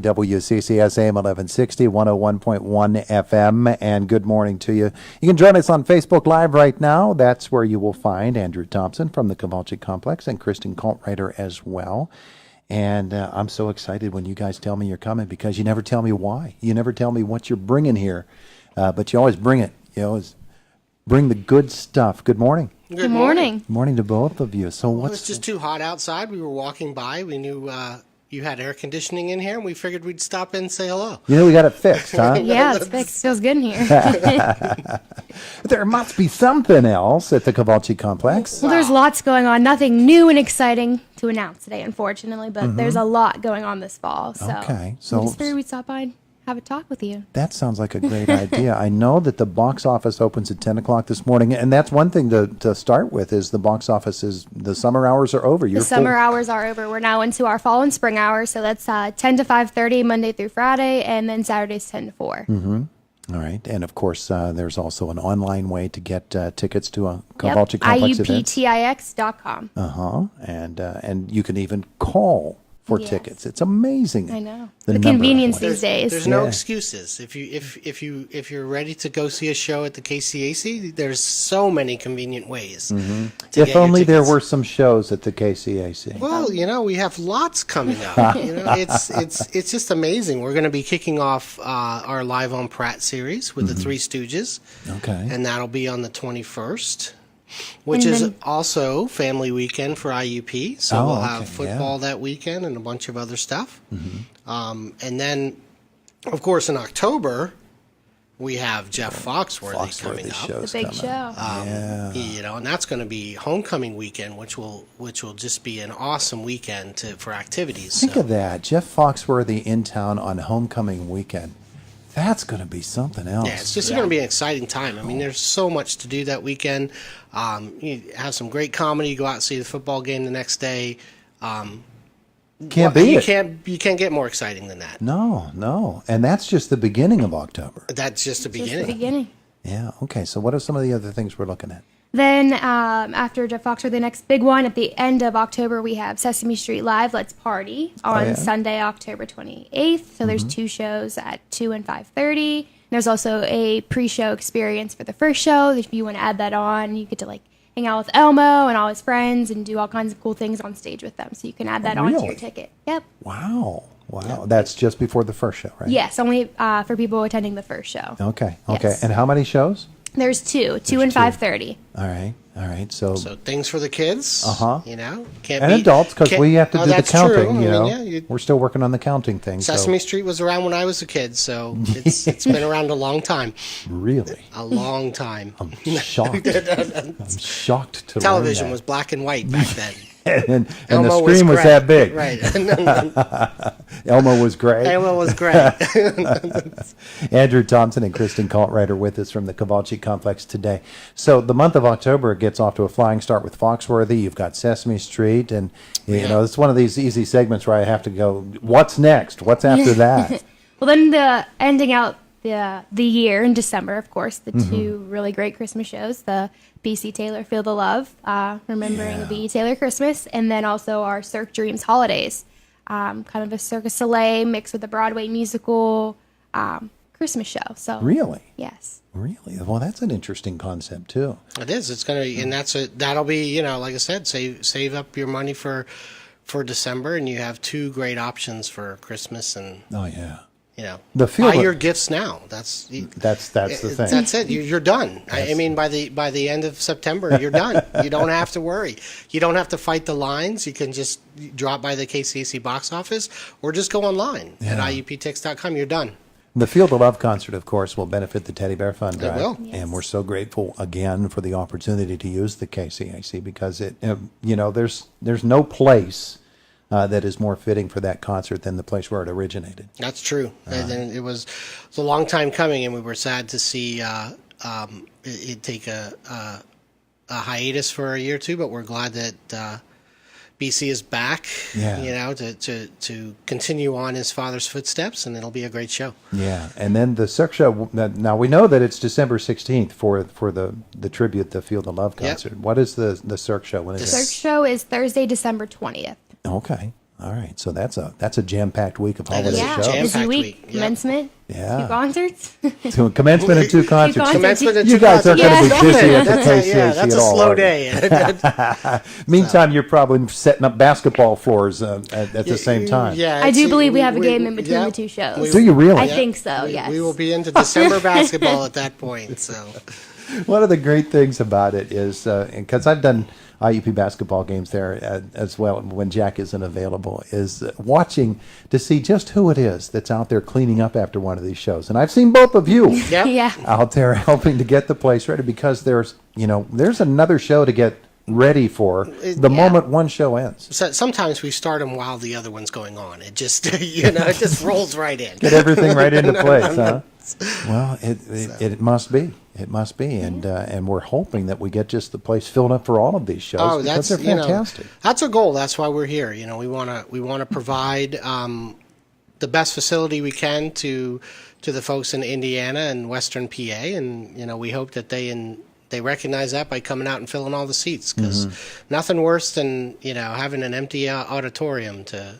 WCCS AM 1160, 101.1 FM, and good morning to you. You can join us on Facebook Live right now. That's where you will find Andrew Thompson from the Kovalchick Complex and Kristen Kaltreider as well. And I'm so excited when you guys tell me you're coming because you never tell me why. You never tell me what you're bringing here, but you always bring it. You always bring the good stuff. Good morning. Good morning. Good morning to both of you. So Well, it's just too hot outside. We were walking by. We knew you had air conditioning in here, and we figured we'd stop in and say hello. You know, we got it fixed, huh? Yeah, it's fixed. Feels good in here. There must be something else at the Kovalchick Complex. Well, there's lots going on. Nothing new and exciting to announce today, unfortunately, but there's a lot going on this fall. So, Okay, so- we just figured we'd stop by and have a talk with you. That sounds like a great idea. I know that the box office opens at 10 o'clock this morning, and that's one thing to start with is the box office is the summer hours are over. The summer hours are over. We're now into our fall and spring hours, so that's 10 to 5:30 Monday through Friday, and then Saturdays 10 to 4. All right, and of course, there's also an online way to get tickets to a Kovalchick Complex event. IUPTIX.com. And you can even call for Yes. tickets. It's amazing. I know. The The number of convenience ways. these days. There's no excuses. If you're ready to go see a show at the KCAC, there's so many convenient ways. To If get your only there tickets. were some shows at the KCAC. Well, we have lots coming up. It's just amazing. We're going to be kicking off our Live on Pratt series with the Three Stooges. Okay. And that'll be on the 21st. Which And is then- also family weekend for IUP. So Oh, we'll okay, have football that weekend and a bunch of other stuff. And then, of course, in October, we have Jeff Foxworthy coming Foxworthy up. shows The big coming. show. And that's going to be homecoming weekend, which will just be an awesome weekend for activities. Think So- of that. Jeff Foxworthy in town on homecoming weekend. That's going to be something else. Yeah, it's just going to be an exciting time. I mean, there's so much to do that weekend. You have some great comedy. You go out and see the football game the next day. Can't beat you it. You can't get more exciting than that. No. And that's just the beginning of October. That's just the Just beginning. the beginning. Yeah, okay. So what are some of the other things we're looking at? Then after Jeff Foxworthy, the next big one at the end of October, we have Sesame Street Live, Let's Party on yeah? Sunday, October 28th. So there's two shows at 2 and 5:30. There's also a pre-show experience for the first show. If you want to add that on, you get to hang out with Elmo and all his friends and do all kinds of cool things on stage with them. So you can add that onto Really? your ticket. Yep. Wow. That's just before the first show, right? Yes, only for people attending the first show. Okay. Yes. And how many shows? There's 2 There's and two. 5:30. All right. So things for the kids. Uh-huh. Can't And beat- adults, because can't- we have to do the that's counting, true. you know. Yeah, We're still working on the counting thing. Sesame Street was around when I was a kid, so it's been around a long time. Really? A long time. I'm shocked. I'm shocked to Television learn was black and white back then. that. and the Elmo screen was gray. that big. Right. Elmo was great. Elmo was great. Andrew Thompson and Kristen Kaltreider with us from the Kovalchick Complex today. So the month of October gets off to a flying start with Foxworthy. You've got Sesame Street, and it's one of these easy segments where I have to go, what's next? What's after that? Well, then ending out the year in December, of course, the two really great Christmas shows, the B.C. Taylor Feel the Love, remembering the B.E. Taylor Christmas, and then also our Cirque Dreams Holidays, kind of a Cirque du Soleil mixed with a Broadway musical Christmas show. So Really? yes. Really? Well, that's an interesting concept, too. It is. It's gonna, and that'll be, like I said, save up your money for December, and you have two great options for Christmas, and Oh, yeah. buy feel- your gifts now. That's the thing. That's it. You're done. I mean, by the end of September, you're done. You don't have to worry. You don't have to fight the lines. You can just drop by the KCAC box office or just go online at iuptix.com. You're done. The Field of Love concert, of course, will benefit the Teddy Bear Fund Drive. will. Yes. And we're so grateful again for the opportunity to use the KCAC because there's no place that is more fitting for that concert than the place where it originated. That's true. And it was a long time coming, and we were sad to see it take a hiatus for a year or two. But we're glad that BC is back. Yeah. To continue on his father's footsteps, and it'll be a great show. Yeah, and then the Cirque show. Now we know that it's December 16th for the tribute, the Field of Love concert. What is the Cirque show? When is Cirque it? show is Thursday, December 20th. Okay. All right, so that's a jam-packed week of holiday is. Yeah, shows. busy Jam-packed week. week, yep. Commencement. Yeah. 2 concerts. So commencement and 2 concerts. concerts. Commencement and You 2 guys aren't concerts. going to be busy at the KCAC that's a at all, slow are you? day. Meantime, you're probably setting up basketball floors at the same time. Yeah, I do it's- believe we have a game in between yeah. the 2 shows. Do you really? I think so, We- yes. We will be into December basketball at that point. So One of the great things about it is, because I've done IUP basketball games there as well when Jack isn't available, is watching to see just who it is that's out there cleaning up after one of these shows. And I've seen both of you yeah. Yeah. out there helping to get the place ready, because there's another show to get ready for the moment one show ends. So sometimes we start them while the other one's going on. It just it just rolls right in. Get everything right into place, huh? Well, it must be. It must be, and we're hoping that we get just the place filled up for all of these shows. Oh, because that's they're fantastic. That's our goal. That's why we're here. We want to provide the best facility we can to the folks in Indiana and Western PA, and we hope that they recognize that by coming out and filling all the seats, because nothing worse than having an empty auditorium to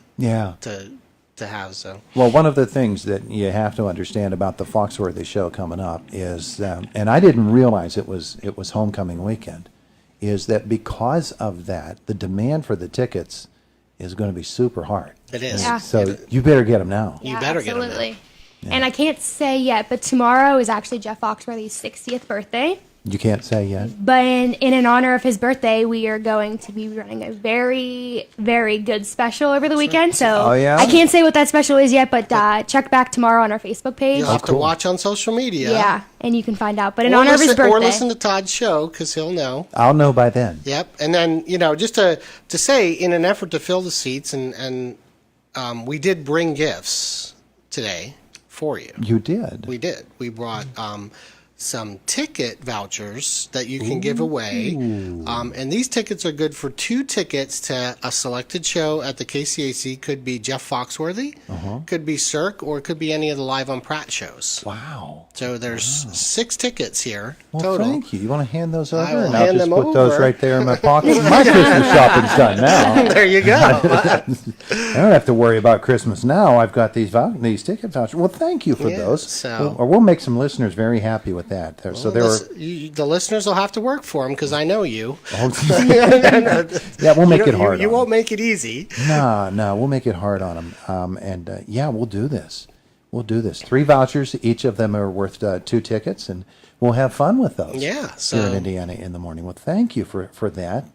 have. So Well, one of the things that you have to understand about the Foxworthy show coming up is, and I didn't realize it was homecoming weekend, is that because of that, the demand for the tickets is going to be super hard. it is. Yeah. So you better get them now. You better get 'em now. absolutely. And I can't say yet, but tomorrow is actually Jeff Foxworthy's 60th birthday. You can't say yet. But in honor of his birthday, we are going to be running a very, very good special over the weekend. So Oh, yeah? I can't say what that special is yet, but check back tomorrow on our Facebook page. You'll have to cool. watch on social media. Yeah, and you can find out. But in Or honor of his birthday. or listen to Todd's show, because he'll know. I'll know by then. Yep. And then, just to say, in an effort to fill the seats, and we did bring gifts today for you. You did. We did. We brought some ticket vouchers that you can give away. And these tickets are good for 2 tickets to a selected show at the KCAC. Could be Jeff Foxworthy, could be Cirque, or it could be any of the Live on Pratt shows. Wow. So there's 6 tickets here Well, total. thank you. You want to hand those over? I will and I'll hand just them put those over. right there in my pocket. My Christmas shopping's done now. There you go. I don't have to worry about Christmas now. I've got these ticket vouchers. Well, thank you for Yeah, those. so- We'll make some listeners very happy with that. So there were. The listeners will have to work for them, because I know you. Yeah, we'll make it hard. You on won't make it easy. them. No, we'll make it hard on them. We'll do this. We'll do this. 3 vouchers. Each of them are worth 2 tickets, and we'll have fun with those. Yeah, Here in so- Indiana in the morning. Well, thank you for that.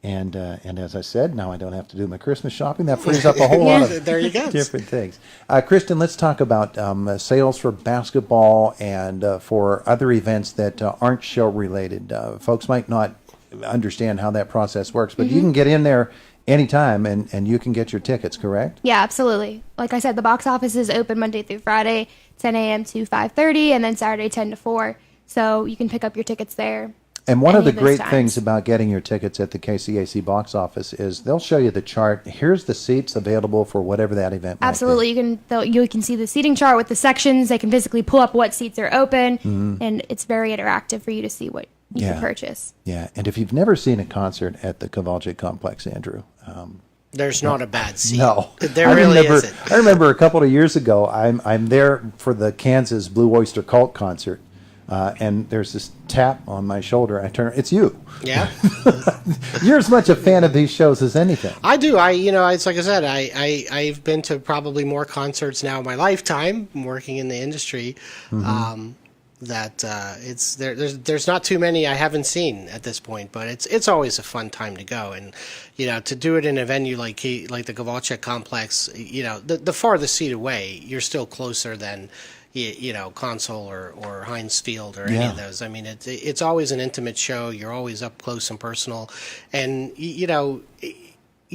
And as I said, now I don't have to do my Christmas shopping. That frees up a whole lot of There you go. different things. Kristen, let's talk about sales for basketball and for other events that aren't show related. Folks might not understand how that process works, but you can get in there anytime and you can get your tickets, correct? Yeah, absolutely. Like I said, the box office is open Monday through Friday, 10 a.m. to 5:30, and then Saturday 10 to 4. So you can pick up your tickets there. And one of the Any of those great times. things about getting your tickets at the KCAC box office is they'll show you the chart. Here's the seats available for whatever that event might be. Absolutely, you can see the seating chart with the sections. They can physically pull up what seats are open, and it's very interactive for you to see what you Yeah. can purchase. Yeah, and if you've never seen a concert at the Kovalchick Complex, Andrew, There's not a bad seat. no, There really isn't. I remember a couple of years ago, I'm there for the Kansas Blue Oyster Cult concert, and there's this tap on my shoulder. I turn, it's you. Yeah. You're as much a fan of these shows as anything. I do. It's like I said, I've been to probably more concerts now in my lifetime, working in the industry. There's not too many I haven't seen at this point, but it's always a fun time to go, and to do it in a venue like the Kovalchick Complex, the farthest seat away, you're still closer than Console or Heinz Field or any Yeah. of those. I mean, it's always an intimate show. You're always up close and personal, and you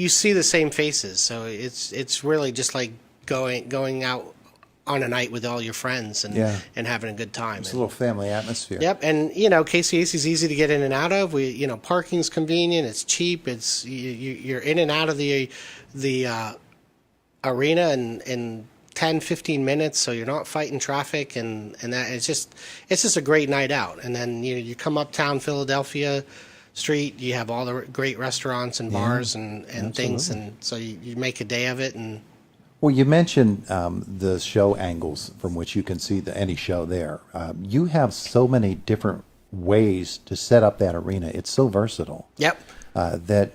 see the same faces. So it's really just like going out on a night with all your friends and Yeah. and having a good time. It's a little family atmosphere. Yep, and KCAC is easy to get in and out of. Parking's convenient. It's cheap. It's you're in and out of the arena in 10, 15 minutes, so you're not fighting traffic, and that it's just a great night out. And then you come uptown Philadelphia street. You have all the great restaurants and bars and things, and so you make a day of it. And Well, you mentioned the show angles from which you can see any show there. You have so many different ways to set up that arena. It's so versatile. yep. That,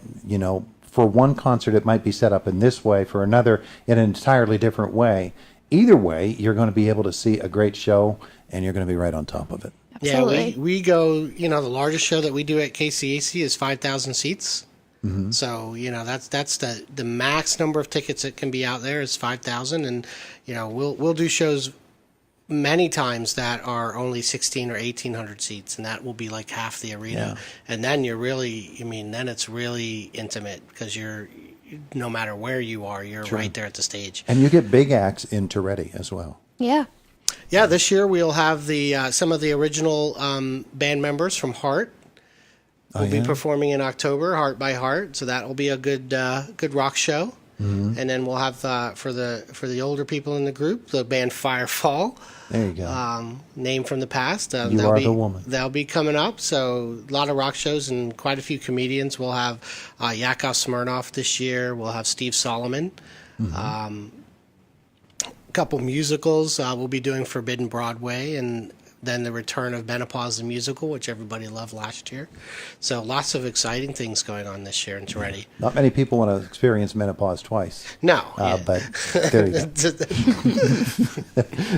for one concert it might be set up in this way, for another in an entirely different way. Either way, you're going to be able to see a great show, and you're going to be right on top of it. Absolutely. Yeah, we go, the largest show that we do at KCAC is 5,000 seats. Mm-hmm. So, that's the max number of tickets that can be out there is 5,000. And, we'll do shows many times that are only 16 or 1,800 seats, and that will be like half the arena. Yeah. And then then it's really intimate because no matter where you are, you're right there at the stage. And you get big acts in Toretti as well. Yeah. Yeah, this year we'll have some of the original band members from Heart. We'll be performing in October, Heart by Heart, so that will be a good rock show. Mm-hmm. And then we'll have for the older people in the group, the band Firefall. There you go. Name from the past. You Are the Woman. They'll be coming up. So a lot of rock shows and quite a few comedians. We'll have Yakov Smirnoff this year. We'll have Steve Solomon. Mm-hmm. A couple musicals. We'll be doing Forbidden Broadway, and then the return of Menopause the Musical, which everybody loved last year. So lots of exciting things going on this year in Toretti. Not many people want to experience menopause twice. No. But there you go.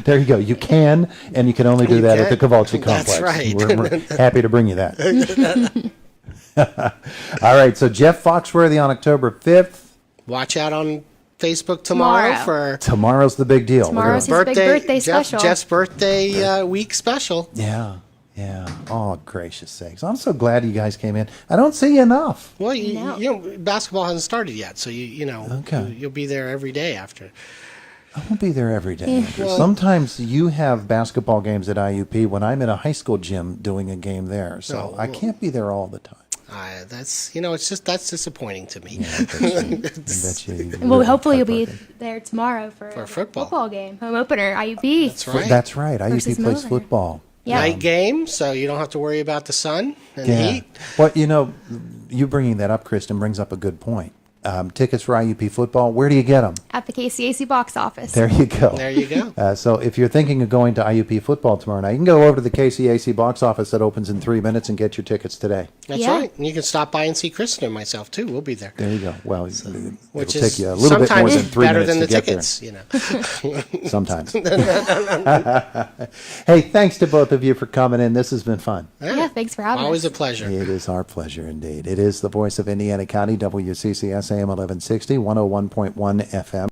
There you go. You can, and you can only do that at the Kovalchick Complex. That's right. We're happy to bring you that. All right, so Jeff Foxworthy on October 5th. Watch out on Facebook tomorrow for Tomorrow's the big deal. Tomorrow's his big birthday special. Jeff's birthday week special. Yeah. Oh, gracious sakes. I'm so glad you guys came in. I don't see you enough. Well, basketball hasn't started yet, so Okay. you'll be there every day after. I won't be there every day. Sometimes you have basketball games at IUP when I'm in a high school gym doing a game there, so I can't be there all the time. That's that's disappointing to me. Yeah, I bet you. Well, hopefully you'll be there tomorrow for a a football game, home opener, IUP. That's right. That's right. IUP Versus plays Miller. football. Yeah. Night game, so you don't have to worry about the sun and the heat. Well, you bringing that up, Kristen, brings up a good point. Tickets for IUP football, where do you get them? At the KCAC box office. There you go. There you go. So if you're thinking of going to IUP football tomorrow night, you can go over to the KCAC box office that opens in 3 minutes and get your tickets today. That's right. And you can stop by and see Kristen and myself too. We'll be there. There you go. Well, Which it'll is take you a little bit more sometimes than 3 better minutes than the to get tickets. Sometimes. Hey, thanks to both of you for coming in. This has been fun. Yeah, thanks for having Always us. a pleasure. It is our pleasure indeed. It is the voice of Indiana County, WCCS AM 1160, 101.1 FM.